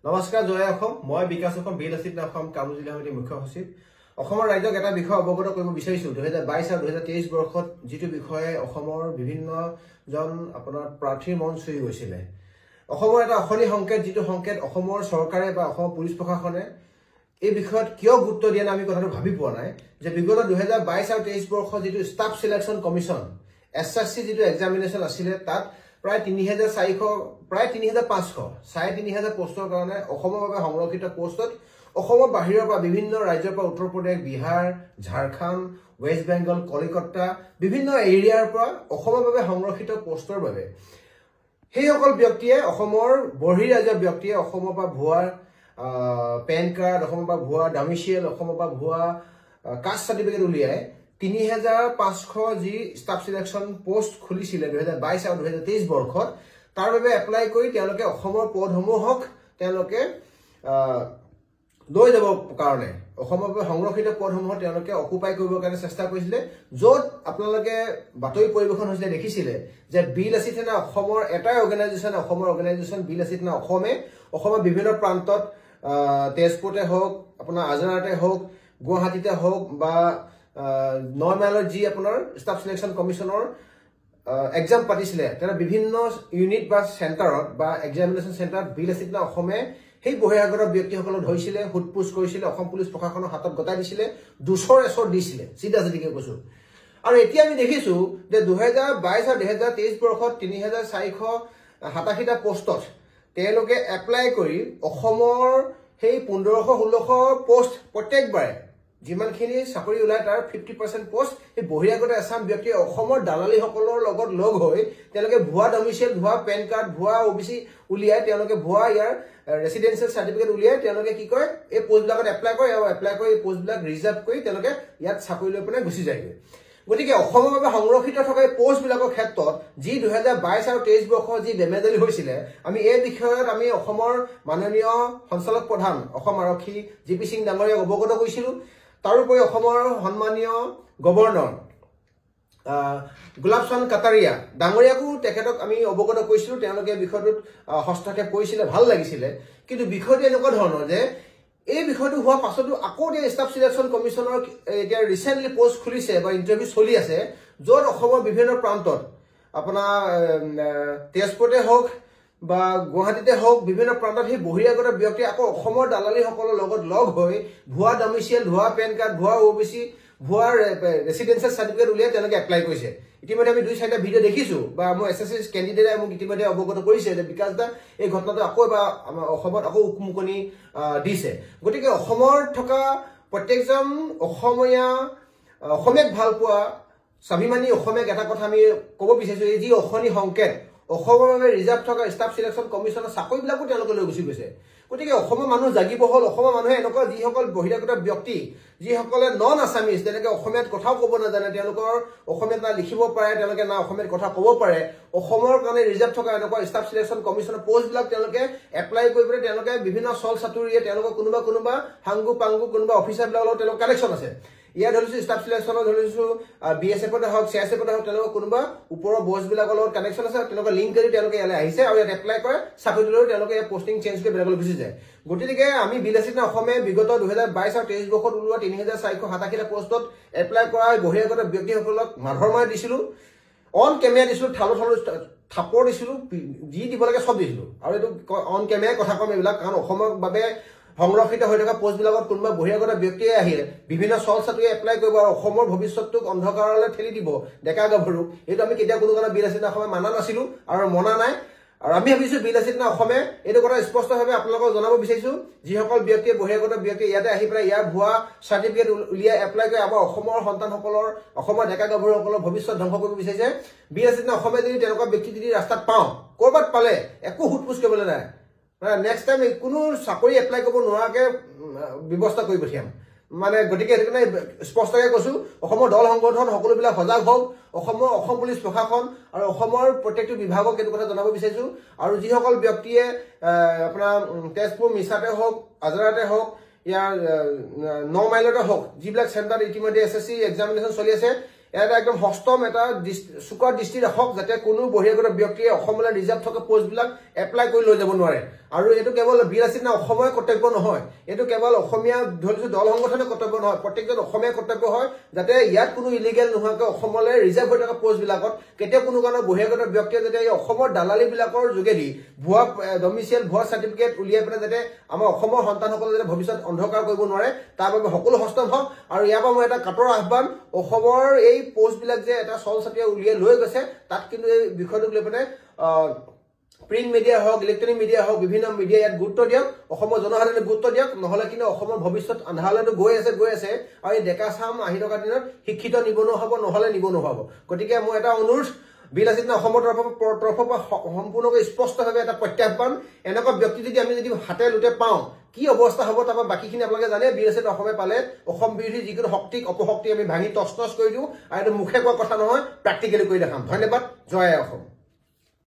নমস্কাৰ জয় অসম মই বিকাশ অসম বিল আছিল অসম কামুজিলা সমিতিৰ মুখ্য সচিব অসমৰ ৰাজ্যক এটা বিষয় অৱগত কৰিব বিচাৰিছো 2022 আৰু 2023 বৰ্ষত যেটো বিষয়ে অসমৰ বিভিন্ন জন আপোনাৰ প্ৰাৰ্থীৰ মন চুই গৈছিলে অসমৰ এটা অখনি সংকেত যেটো সংকেত অসমৰ চৰকাৰে বা অসম পুলিচ প্ৰশাসনে এই বিষয়ত কিয় গুৰুত্ব দিয়া নাই আমি কথাটো ভাবি পোৱা নাই যে বিগত 2022 আৰু 23 বৰ্ষত যেটো ষ্টাফ সিলেকশন কমিশন এসএসসি যেটো এক্সামিনেশন আছিল তাত প্ৰায় 3400 প্ৰায় 3500 3500 পোষ্টৰ কাৰণে অসমৰ বাবে সংৰক্ষিত পোষ্টত অসমৰ বাহিৰৰ পৰা বিভিন্ন ৰাজ্যৰ পৰা উত্তৰ প্ৰদেশ বিহাৰ ঝাৰখণ্ড ওয়েষ্ট বেংগল কলিকতা বিভিন্ন এৰিয়াৰ পৰা অসমৰ বাবে সংৰক্ষিত পোষ্টৰ বাবে সেই সকল ব্যক্তিয়ে অসমৰ বৰ্হি ৰাজ্যৰ ব্যক্তিয়ে অসমৰ পৰা ভুৱা পেন কাৰ্ড অসমৰ পৰা ভুৱা ডমিচিয়েল অসমৰ পৰা ভুৱা কাষ্ট সাৰ্টিফিকেট উলিয়াই 3500 যি ষ্টাফ সিলেকশন পোষ্ট খুলিছিল 2022 আৰু 2023 বৰ্ষত তাৰ বাবে এপ্লাই কৰি তেওঁলোকে অসমৰ পদসমূহক তেওঁলোকে লৈ যাব কাৰণে অসমৰ বাবে সংৰক্ষিত পদসমূহ তেওঁলোকে অকুপাই কৰিবৰ কাৰণে চেষ্টা কৰিছিল য'ত আপোনালোকে বাতৰি পৰিবেশন হৈছিল দেখিছিলে যে বিল আছিল না অসমৰ এটাই অৰ্গানাইজেচন অসমৰ অৰ্গানাইজেচন বিল আছিল না অসমৰ বিভিন্ন প্ৰান্তত তেজপুৰতে হওক আপোনাৰ আজৰাতে হওক গুৱাহাটীতে হওক বা নৰ্মেলৰ যি আপোনাৰ ষ্টাফ সিলেকশন কমিশনৰ এক্সাম পাতিছিলে তেনে বিভিন্ন ইউনিট বা সেন্টাৰত বা এক্সামিনেশন সেন্টাৰত বিল আছিল না অসমে সেই বহিৰাগত ব্যক্তিসকলক ধৰিছিলে হুটপুছ কৰিছিলে অসম পুলিচ প্ৰশাসনৰ হাতত গতাই দিছিলে দুছৰ এছৰ দিছিলে সিধা সিধিকে কৈছো আৰু এতিয়া আমি দেখিছো যে 2022 আৰু 2023 বৰ্ষত 3487টা পোষ্টত তেওঁলোকে এপ্লাই কৰি অসমৰ সেই 1500-1600 পোষ্ট প্ৰত্যেকবাৰে যিমানখিনি চাকৰি ওলাই তাৰ 50% পোষ্ট এই বহিৰাগত আসাম ব্যক্তি অসমৰ দালালি সকলৰ লগত লগ হৈ তেওঁলোকে ভুৱা ডমিচিয়েল ভুৱা পেন কাৰ্ড ভুৱা ওবিসি উলিয়াই তেওঁলোকে ভুৱা ইয়াৰ ৰেসিডেন্সিয়েল সাৰ্টিফিকেট উলিয়াই তেওঁলোকে কি কয় এই পোষ্টবিলাকত এপ্লাই কৰে আৰু এপ্লাই কৰি এই পোষ্টবিলাক ৰিজাৰ্ভ কৰি তেওঁলোকে ইয়াত চাকৰি লৈ পেলাই গুচি যায় গতিকে অসমৰ বাবে সংৰক্ষিত থকা এই পোষ্টবিলাকৰ ক্ষেত্ৰত যি 2022 আৰু 23 বৰ্ষৰ যি বেমেজালি হৈছিল আমি এই বিষয়ত আমি অসমৰ মাননীয় সঞ্চালক প্ৰধান অসম আৰক্ষী জিপি সিং ডাঙৰীয়াক অৱগত কৰিছিলো তাৰোপৰি অসমৰ সন্মানীয় গভৰ্ণৰ গুলাবচন কাটাৰিয়া ডাঙৰীয়াকো তেখেতক আমি অৱগত কৰিছিলো তেওঁলোকে বিষয়টোত হস্তক্ষেপ কৰিছিলে ভাল লাগিছিল কিন্তু বিষয়টো এনেকুৱা ধৰণৰ যে এই বিষয়টো হোৱা পাছতো আকৌ এই ষ্টাফ সিলেকশন কমিশনৰ এতিয়া ৰিসেন্টলি পোষ্ট খুলিছে বা ইন্টাৰভিউ চলি আছে য'ত অসমৰ বিভিন্ন প্ৰান্তত আপোনাৰ তেজপুৰতে হওক বা গুৱাহাটীতে হওক বিভিন্ন প্ৰান্তত সেই বহিৰাগত ব্যক্তি আকৌ অসমৰ দালালি সকলৰ লগত লগ হৈ ভুৱা ডমিচিয়েল ভুৱা পেন কাৰ্ড ভুৱা ওবিসি ভুৱা ৰেসিডেন্সিয়েল সাৰ্টিফিকেট উলিয়াই তেওঁলোকে এপ্লাই কৰিছে ইতিমধ্যে আমি 2-4টা ভিডিঅ দেখিছো বা মোৰ এসএসসি ক্যান্ডিডেটে মোক ইতিমধ্যে অৱগত কৰিছে যে বিকাশ দা এই ঘটনাটো আকৌ বা অসমত আকৌ উকমুকনি দিছে গতিকে অসমৰ থকা প্ৰত্যেকজন অসমীয়াক ভাল পোৱা স্বাভিমানী অসমীয়াক এটা কথা আমি ক'ব বিচাৰিছো এই যি অখনি সংকেত অসমৰ বাবে ৰিজাৰ্ভ থকা ষ্টাফ সিলেকশন কমিশনৰ চাকৰিবিলাকো তেওঁলোকে লৈ গুচি গৈছে গতিকে অসমৰ মানুহ জাগিব হল অসমৰ মানুহে এনেকুৱা যিসকল বহিৰাগত ব্যক্তি যিসকলে নন আসামিজ তেনেকে অসমীয়াত কথাও ক'ব নাজানে তেওঁলোকৰ অসমীয়াত না লিখিব পাৰে তেওঁলোকে না অসমীয়াত কথা ক'ব পাৰে অসমৰ কাৰণে ৰিজাৰ্ভ থকা এনেকুৱা ষ্টাফ সিলেকশন কমিশনৰ পোষ্টবিলাক তেওঁলোকে এপ্লাই কৰি পেলাই তেওঁলোকে বিভিন্ন চল চাতুৰিয়ে তেওঁলোকৰ কোনোবা হাংগু পাংগু কোনোবা অফিচাৰবিলাকৰ লগত তেওঁলোকৰ কানেকশ্যন আছে ইয়াত ধৰিছো ষ্টাফ সিলেকশনৰ ধৰিছো বিএসএফতে হওক সিএসএফতে হওক তেওঁলোকৰ কোনোবা ওপৰৰ বছবিলাকৰ লগত কানেকশ্যন আছে তেওঁলোকৰ লিংক কৰি তেওঁলোকে ইয়ালৈ আহিছে আৰু ইয়াত এপ্লাই কৰে চাকৰি লৈ তেওঁলোকে পোষ্টিং চেঞ্জ কৰি বেলেগলৈ গুচি যায় গতিকে আমি বিলাসিত অসমে বিগত 2022 আৰু 23 বৰ্ষত ওলোৱা 3487টা পোষ্টত এপ্লাই কৰা বহিৰাগত ব্যক্তিসকলক মাধৰ মাৰি দিছিলো অন কেমেৰা দিছিলো ঠালো থাপৰ দিছিলো যি দিব লাগে সব দিছিলো আৰু এইটো অন কেমেৰা কথা কম এইবিলাক কাৰণ অসমৰ বাবে সংৰক্ষিত হৈ থকা পোষ্টবিলাকত কোনোবা বহিৰাগত ব্যক্তিয়ে আহিলে বিভিন্ন চল চাতুৰিয়ে এপ্লাই কৰিব আৰু অসমৰ ভৱিষ্যতটোক অন্ধকাৰলৈ ঠেলি দিব ডেকা গাভৰু এইটো আমি কেতিয়া কোনো কাৰণে বিলাসিত অসমে মানা নাছিলো আৰু মনা নাই আৰু আমি ভাবিছো বিলাসিত অসমে এইটো কথা স্পষ্টভাৱে আপোনালোকক জনাব বিচাৰিছো যিসকল ব্যক্তিয়ে বহিৰাগত ব্যক্তি ইয়াতে আহি পেলাই ইয়াৰ ভুৱা সাৰ্টিফিকেট উলিয়াই এপ্লাই কৰি আমাৰ অসমৰ সন্তানসকলৰ অসমৰ ডেকা গাভৰুসকলৰ ভৱিষ্যত ধ্বংস কৰিব বিচাৰিছে বিলাসিত অসমে যদি তেনেকুৱা ব্যক্তি যদি ৰাস্তাত পাওঁ কৰবাত পালে একো হুটপুছ কৰিবলৈ নাই নেক্সট টাইম কোনো চাকৰি এপ্লাই কৰিব নোৱাৰাকে ব্যৱস্থা কৰি পঠিয়াম মানে গতিকে সেইটো কাৰণে স্পষ্টকৈ কৈছো অসমৰ দল সংগঠন সকলোবিলাক সজাগ হওক অসম পুলিচ প্ৰশাসন আৰু অসমৰ প্ৰত্যেকটো বিভাগক এইটো কথা জনাব বিচাৰিছো আৰু যিসকল ব্যক্তিয়ে আপোনাৰ তেজপুৰ মিছাতে হওক আজৰাতে হওক ইয়াৰ 9 মাইলতে হওক যিবিলাক চেণ্টাৰত ইতিমধ্যে এসএসসি এক্সামিনেশ্যন চলি আছে এটা একদম হস্তম এটা চুকাৰ দৃষ্টি ৰাখক যাতে কোনো বহিৰাগত ব্যক্তিয়ে অসমলৈ ৰিজাৰ্ভ থকা পোষ্টবিলাক এপ্লাই কৰি লৈ যাব নোৱাৰে আৰু এইটো কেৱল বীৰ লাচিত অসমৰ কৰ্তব্য নহয় এইটো কেৱল অসমীয়া ধৰিছো দল সংগঠনৰ কৰ্তব্য নহয় প্ৰত্যেকজন অসমীয়া কৰ্তব্য হয় যাতে ইয়াত কোনো ইলিগেল নোহোৱাকৈ অসমলৈ ৰিজাৰ্ভ হৈ থকা পোষ্টবিলাকত কেতিয়া কোনো কাৰণত বহিৰাগত ব্যক্তিয়ে যাতে এই অসমৰ দালালিবিলাকৰ যোগেদি ভুৱা ডমিচিয়েল ভুৱা চাৰ্টিফিকেট উলিয়াই পেলাই যাতে আমাৰ অসমৰ সন্তানসকলে যাতে ভৱিষ্যত অন্ধকাৰ কৰিব নোৱাৰে তাৰ বাবে সকলো হস্তম হওক আৰু ইয়াৰ পৰা মই এটা কাটৰ আহ্বান অসমৰ এই পোষ্টবিলাক যে এটা চল চাটিয়া উলিয়াই লৈ গৈছে তাত কিন্তু এই বিষয়টোক লৈ পেলাই প্ৰিণ্ট মিডিয়া হওক ইলেক্ট্ৰনিক মিডিয়া হওক বিভিন্ন মিডিয়া ইয়াত গুৰুত্ব দিয়ক অসমৰ জনসাধাৰণে গুৰুত্ব দিয়ক নহলে কিন্তু অসমৰ ভৱিষ্যত আন্ধাৰলৈতো গৈ আছে আৰু এই ডেকা চাম আহি থকা দিনত শিক্ষিত নিবনুৱা হ'ব নহলে নিবনুৱা হ'ব গতিকে মই এটা অনুৰোধ বীৰ লাচিত অসমৰ তৰফৰ পৰা সম্পূৰ্ণকৈ স্পষ্টভাৱে এটা প্ৰত্যাহ্বান এনেকুৱা ব্যক্তি যদি আমি যদি হাতে লুটে পাওঁ কি অৱস্থা হ'ব তাৰপৰা বাকীখিনি আপোনালোকে জানে বীৰ লাচিত অসমে পালে অসম বিৰোধী যিকোনো শক্তিক অপশক্তি আমি ভাঙি টচ কৰি দিওঁ আৰু এইটো মুখে কোৱা কথা নহয় প্ৰেক্টিকেলি কৰি দেখাম ধন্যবাদ জয় অসম